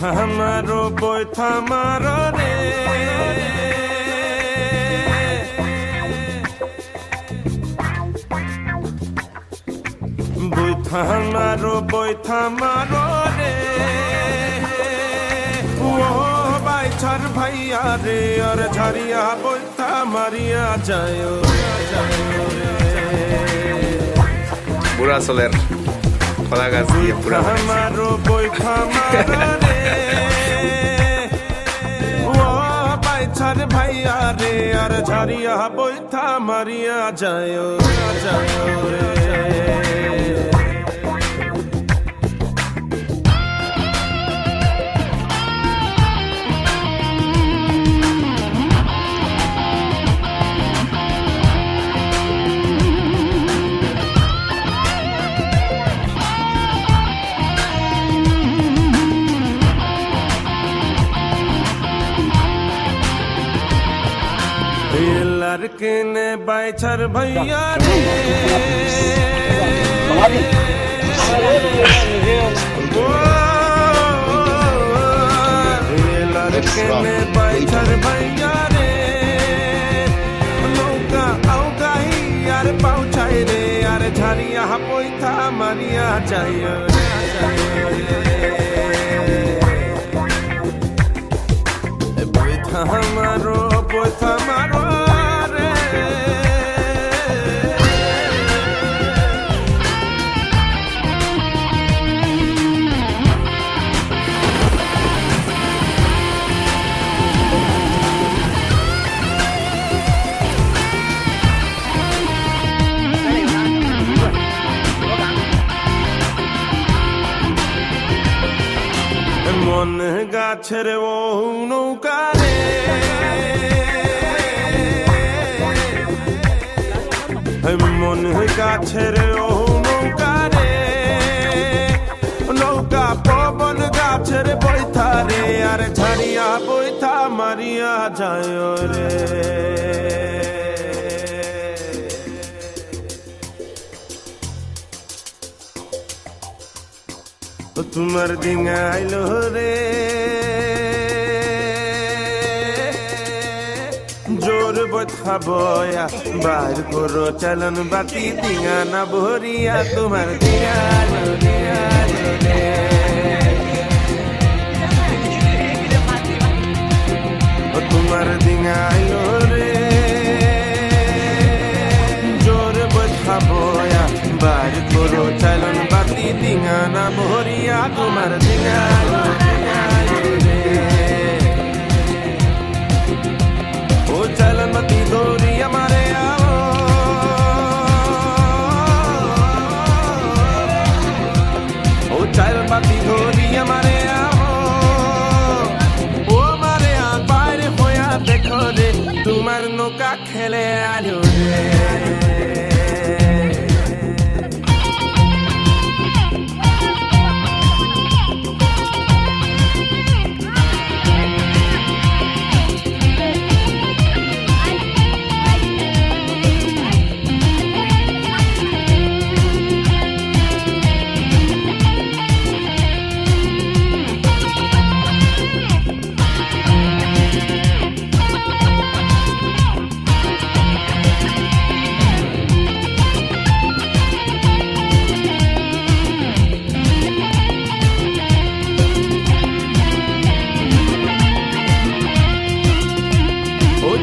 থামারো বই থামারো রে বই থামারো রে ও বাইছার ভাইয়া রে আর ঝারিয়া বই থামারিয়া যায় বুড়া চলের কলা গাছ দিয়ে পুরা থামারো বই থামারো রে ও বাইছার ভাইয়া রে আর ঝারিয়া বই থামারিয়া যায় রে लड़कने बैठर भैया रे लड़कने बैठर भैया रे नौका औगा ही यार पहुँचाए रे यार झरिया पोइथा मरिया चाहिए पोइथा मारो पोइथा मारो মন গাছের ও নৌকা রে মন গাছের ও নৌকা রে নৌকা পবন গাছের বৈথা রে আর ঝাড়িয়া বৈথা মারিয়া যায় রে তোমার ডিঙা আইলো রে জোর বথা বয়া বার করো চালন বাতি ডিঙা না ভরিয়া তোমার ডিঙা তোমার ডিঙা আইলো রে জোর বথা বয়া বার করো চালন বাতি ডিঙা না ভরিয়া তোমার ডিঙা ও চালন বাতি ধরি আমারে আও ও চালন বাতি ধরি আমারে আও ও মারে আ বাইরে হইয়া দেখো রে তোমার নৌকা খেলে আলো রে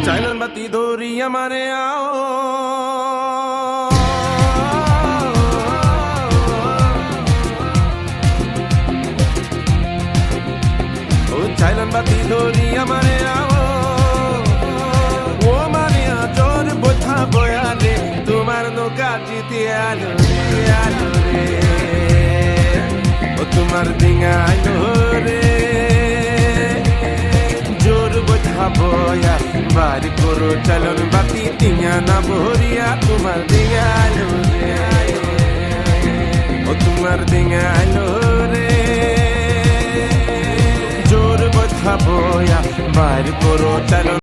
চাইলেন বাতি ধরি আমারে আও ও চাইলেন বাতি ধরি আমারে আও ও মানে জোর বোঝা বয়া রে তোমার নৌকা জিতে আলো রে ও তোমার ডিঙা আইলো রে জোর বোঝা বয়া বার করো চালন বাতি ডিঙা না ভরিয়া তোমার ডিঙা আইলো রে ও তোমার ডিঙা আইলো রে জোর বোঝা বয়া বার করো চালন